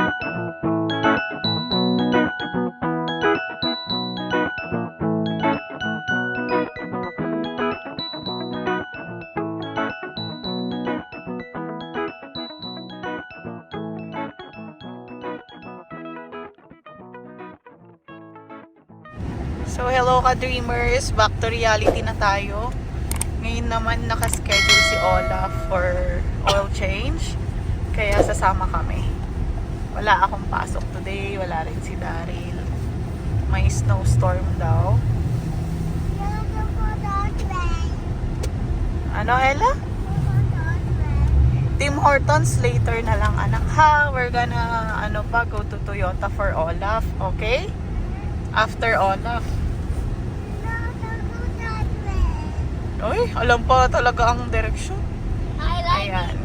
So hello ka-dreamers, back to reality na tayo. Ngayon naman nakaschedule si Olaf for oil change. Kaya sasama kami. Wala akong pasok today, wala rin si Daryl. May snowstorm daw. Ano, Ella? Tim Hortons later na lang, anak ha. We're gonna go to Toyota for Olaf, okay? After Olaf. Uy, alam pa talaga ang direksyon. Ayan.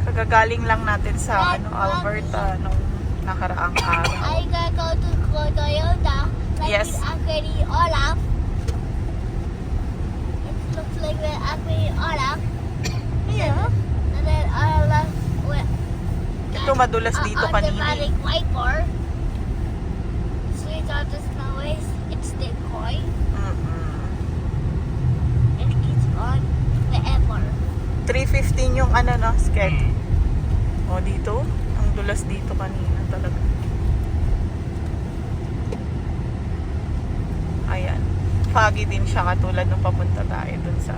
Kagagaling lang natin sa Alberta nung nakaraang araw. I gotta go to Toyota. Like Yes. Acme Olaf. It looks like the Acme Olaf. Yeah. And then Olaf with Ito madulas dito kanina. automatic wiper. Switch out the snow is it's the coin. It keeps on the ever. 315 yung sked. O dito, ang dulas dito kanina talaga. Ayan. Foggy din siya katulad nung papunta tayo dun sa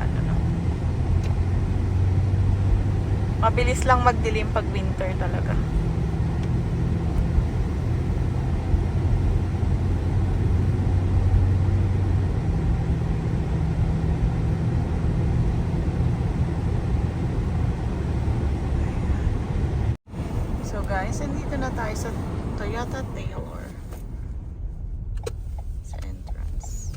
Mabilis lang magdilim pag winter talaga. So guys, nandito na tayo sa Toyota Taylor. Sa entrance.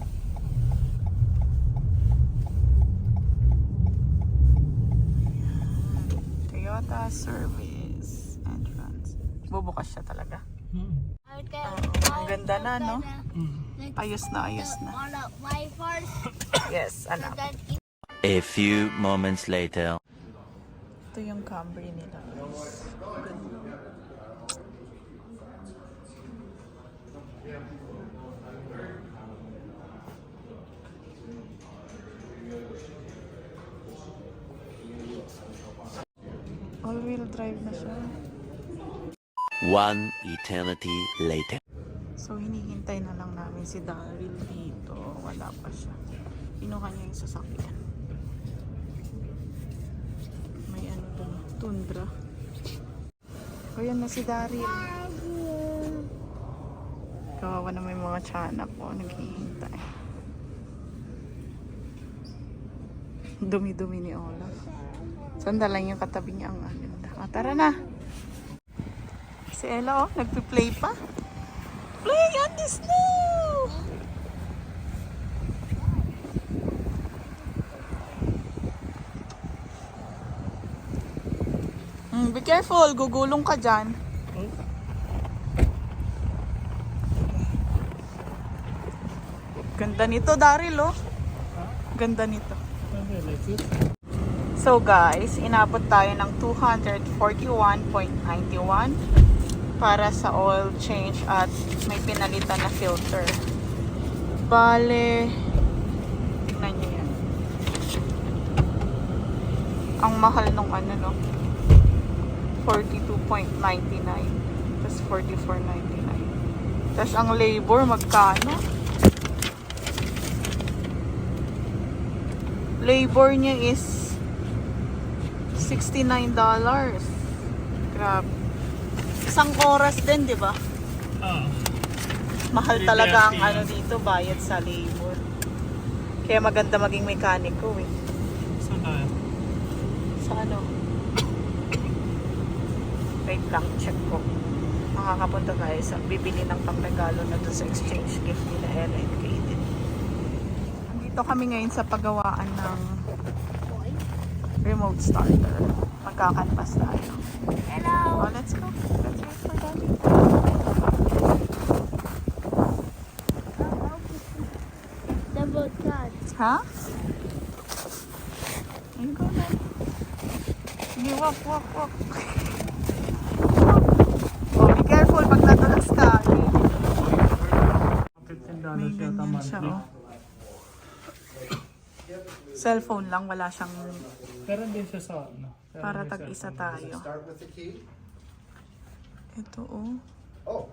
Ayan. Toyota Service Entrance. Bubukas siya talaga. Ang ganda na, no? Ayos na, ayos na. Wipers. Yes, anak. A few moments later. Ito yung Camry nila. Ganda. All-wheel drive na siya. One eternity later. So, hinihintay na lang namin si Daryl dito. Wala pa siya. Kinuha niya yung sasakyan. May dun, Tundra. O, yan na si Daryl. Kawawa na may mga tiyanak po. Naghihintay. Dumi-dumi ni Olaf. Sanda lang yung katabi niya ang ganda. O, tara na. Si Ella, nagpi-play pa. Play on the snow! Be careful, gugulong ka dyan. Ganda nito, Daryl, oh. Ganda nito. So guys, inabot tayo ng 241.91 para sa oil change at may pinalitan na filter. Bale, tingnan nyo yan. Ang mahal nung 42.99 tapos 44.99. Tapos ang labor magkano? Labor niya is $69. Grabe. Isang oras din, di ba? Mahal talaga ang dito, bayad sa labor. Kaya maganda maging mekaniko eh. Sa wait lang, check ko. Makakapunta tayo sa bibili ng pangregalo na doon sa exchange gift nila Ella and Kaden. Nandito kami ngayon sa paggawaan ng remote starter. Magkakanvas tayo. Hello. Oh, let's go. Let's wait for Daddy. Double cut. Ha? Ayun ko na. Sige, walk. Oh, be careful pag nadulas ka. May $15 yata ganyan siya, monthly. oh. Cellphone lang, wala siyang Pero din siya sa ano. Pero para din tag-isa cellphone. tayo. Start with the key. Ito, oh. Oh,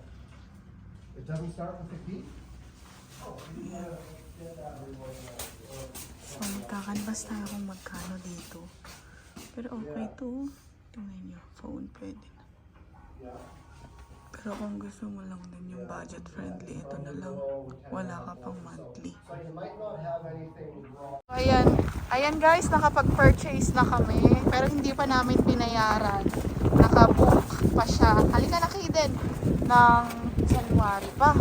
it doesn't start with the key? So, magkakanvas tayo kung magkano dito. Pero okay to. Tingnan nyo, phone pwede na. Pero kung gusto mo lang din yung budget friendly, ito na lang. Wala ka pang monthly. So you might not have anything wrong. So, ayan. Ayan guys, nakapag-purchase na kami. Pero hindi pa namin binayaran. Nakabook pa siya. Halika na Kaden. Ng January pa.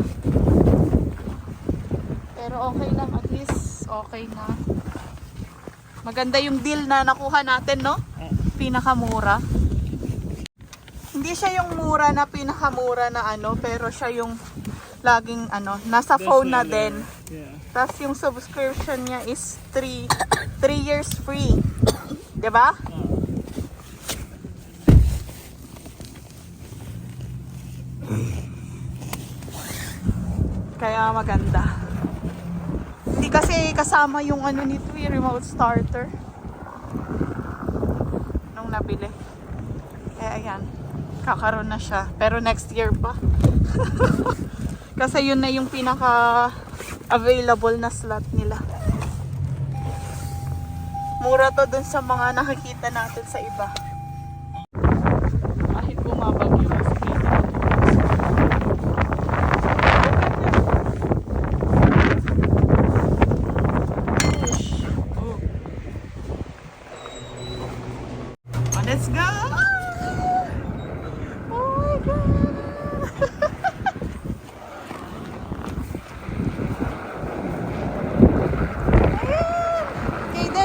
Pero okay lang. At least okay na. Maganda yung deal na nakuha natin, no? Pinakamura. Hindi siya yung mura na pinakamura na ano, pero siya yung laging ano, nasa phone na din. Yeah. Tapos yung subscription niya is 3 years free. 'Di ba? Kaya maganda. Hindi kasi kasama yung ano nito, yung remote starter. Nung nabili. Kaya ayan, kakaroon na siya. Pero next year pa. Kasi yun na yung pinaka available na slot nila. Mura to dun sa mga nakikita natin sa iba. Kahit bumabagyo na sa let's go! Oh my God!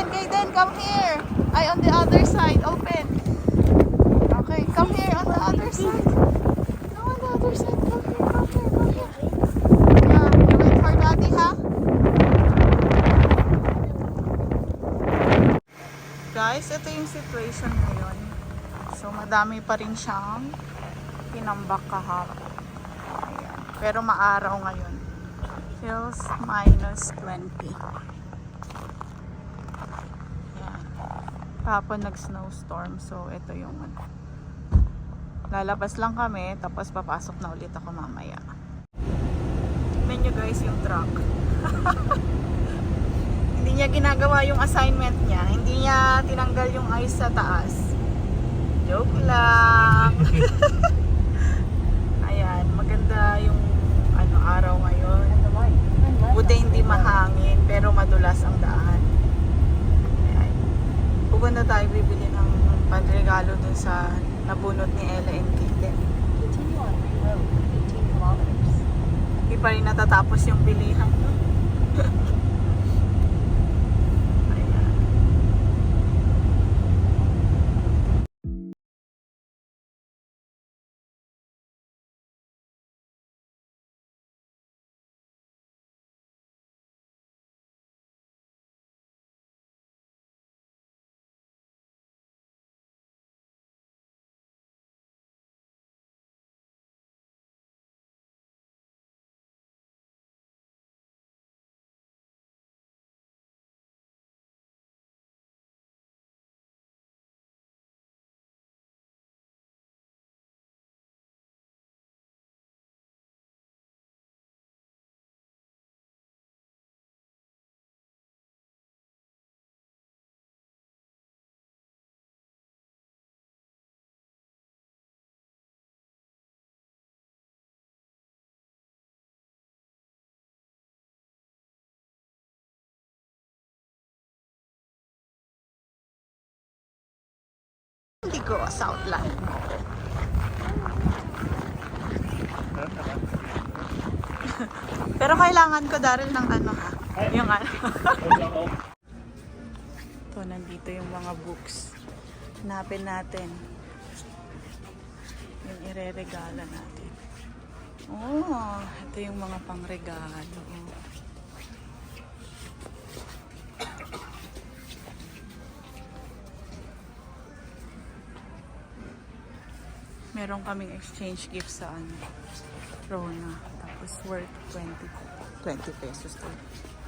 Kaden, come here! Ay, on the other side, open! Okay, come here on the other side. No, on the other side, come here. Yeah, you wait for daddy, ha? Guys, ito yung situation ngayon. So, madami pa rin siyang tinambak kahapon. Ayan. Pero maaraw ngayon. Feels minus 20. Ayan. Kahapon nag-snowstorm. So, ito yung ano. Lalabas lang kami. Tapos papasok na ulit ako mamaya. Tignan nyo guys yung truck. Hindi niya ginagawa yung assignment niya. Hindi niya tinanggal yung ice sa taas. Joke lang. Ayan, maganda yung ano araw ngayon. Buti hindi mahangin, pero madulas ang daan. Ayan. Pupunta tayo bibili ng panregalo dun sa nabunot ni Ella and Kaden. Continue on Ring Road, 18 kilometers. Hindi pa rin natatapos yung bilihan. Ayan. Hindi ko Southland mo. Pero kailangan ko Daryl ng ano ha. Yung ano. Ito, nandito yung mga books. Hanapin natin. Yung ireregala natin. Oh, ito yung mga pangregalo. Meron kaming exchange gift sa ano, Rona. Tapos worth 20 pesos to.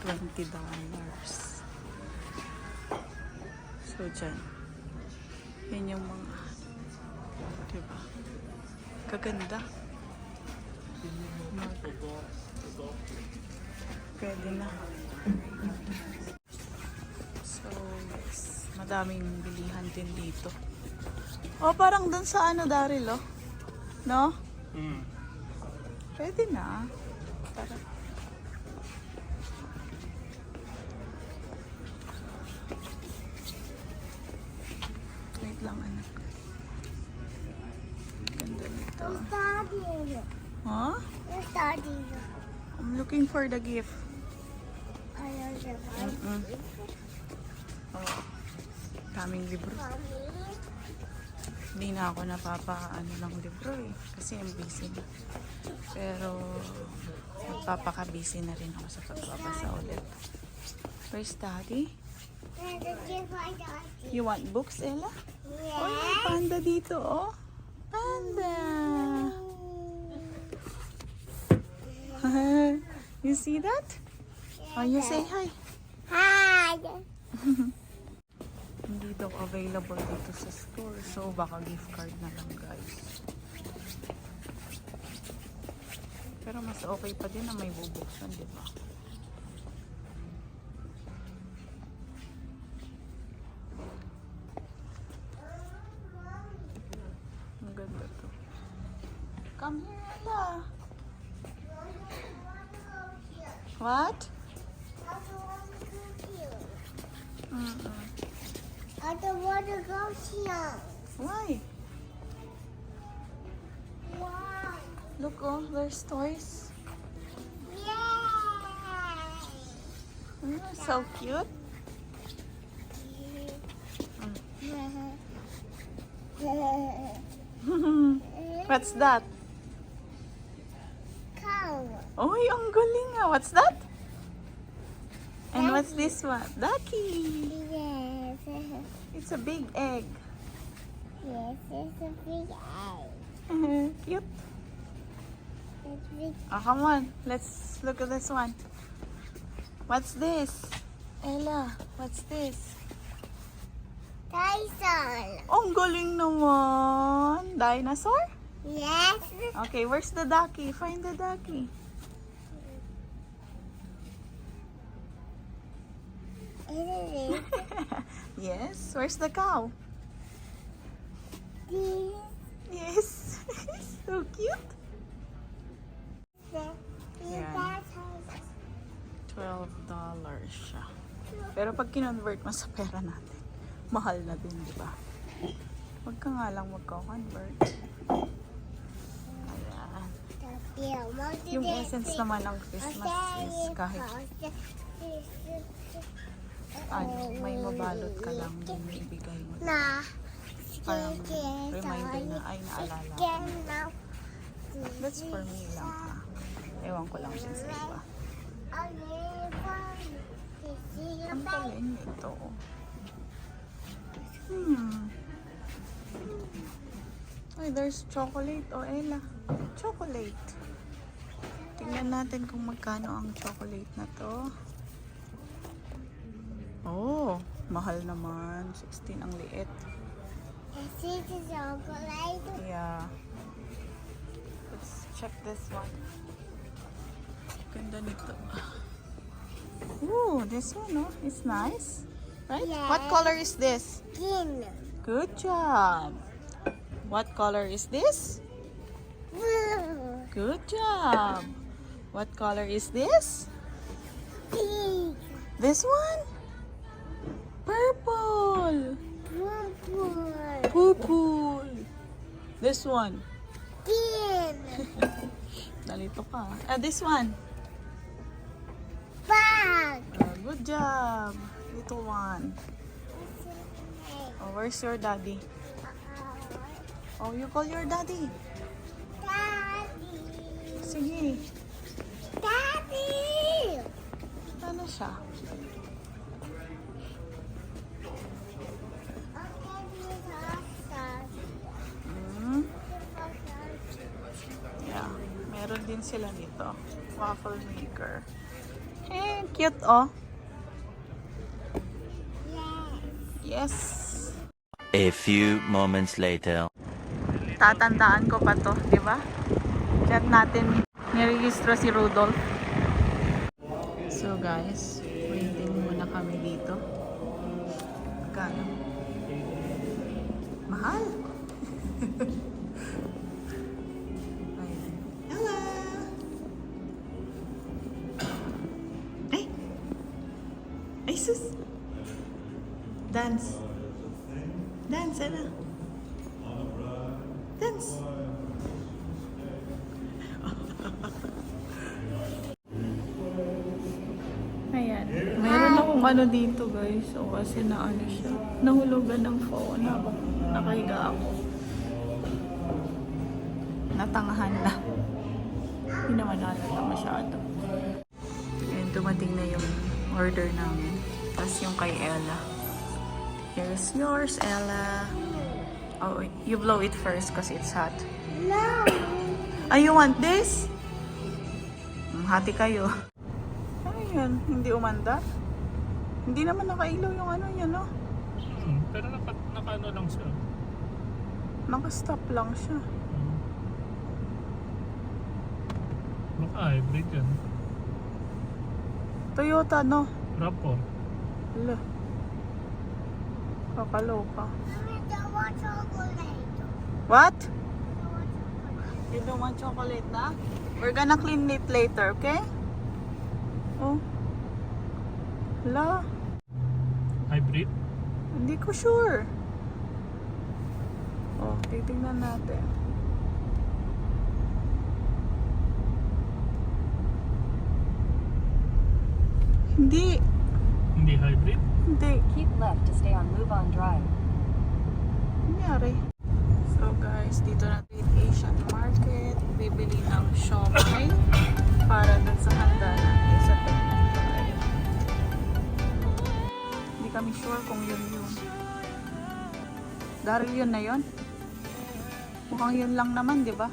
$20. So, dyan. Yan yung mga, diba? Kaganda. Pwede na. So, yes. Madaming bilihan din dito. Oh, parang dun sa ano, Daryl, oh. No? Pwede na. Tara. Wait lang, anak. Ganda nito. Daddy. Huh? Where's Daddy? I'm looking for the gift. I don't know. Oh. Daming libro. Mommy. Hindi na ako napapa-ano ng libro eh. Kasi I'm busy na. Pero, magpapaka-busy na rin ako sa pagbabasa ulit. Where's Daddy? There's a gift for Daddy. You want books, Ella? Oh, Yeah. may panda dito, oh. Panda! You see that? Oh, you say hi. Hi. Hindi daw available dito sa store. So, baka gift card na lang, guys. Pero mas okay pa din na may bubuksan, di ba? Ang ganda to. Come here, Ella. What? I don't want to go here. Why? Why? Look, oh, there's toys. Yay! So cute. What's that? Cow. Oh, ang galing ah. What's that? And what's this one? Ducky. Yes. It's a big egg. Yes, it's a big egg. Cute. It's big. Oh, come on. Let's look at this one. What's this? Ella, what's this? Dinosaur. Oh, ang galing naman. Dinosaur? Yes. Okay, where's the ducky? Find the ducky. It Yes, where's the cow? is Yes. So cute. Yeah. $12 siya. Pero pag kinonvert mo sa pera natin, mahal na din, di ba? Huwag ka nga lang magko-convert. Ayan. Yung essence naman ng Christmas is kahit ano, may mabalot ka lang din ibigay mo. Na. Parang reminder na, ay, naalala ko. That's for me lang, ha? Ewan ko lang din sa iba. Ang galing ito. Ay, there's chocolate. Oh, Ella. Chocolate. Tingnan natin kung magkano ang chocolate na to. Oh, mahal naman. 16 ang liit. Yeah. Let's check this one. Ganda nito. Ooh, this one, oh. It's nice. Right? Yeah. What color is this? Good job. What color is this? Good job. What color is this? This one? Purple. Purple. This one. Nalito ka. This one. Good job. Little one. Oh, where's your daddy? Oh, you call your daddy. Sige. Ano siya? din sila nito. Waffle maker. Eh, cute oh. Yes. A few moments later. Tatandaan ko pa to, di ba? Chat natin. Nirehistro si Rudolph. So guys, waiting muna kami dito. Kano? Mahal. Ayan. Hello! Ay! Ay sus! Dance. Dance, ano? Dance. Ayan. Meron akong ano dito guys. O kasi na ano siya. Nahulugan ng phone habang nakahiga ako. Natangahan na. Hindi naman halata masyado. Ayan, dumating na yung order namin. Tapos yung kay Ella. Here's yours, Ella. Oh, wait. You blow it first because it's hot. No. Ah, you want this? Hati kayo. Ayan, hindi umanda. Hindi naman nakailaw yung ano niya, no? Pero naka-ano lang siya. Naka-stop lang siya. Baka hybrid yan. Toyota, no? RAV4. Hala. Kakaloka. I don't want chocolate. What? You don't want chocolate na? We're gonna clean it later, okay? Oh. Hala. Hybrid? Hindi ko sure. Oh, titignan natin. Hindi. Hindi hybrid? Hindi. Keep left to stay on Move On Drive. Nangyari. So guys, dito na Great Asian Market. Bibili ng siomai para dun sa handa natin sa Tagtay. Hindi kami sure kung yun yun. Dahil yun na yun. Mukhang yun lang naman, di ba?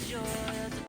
Enjoy.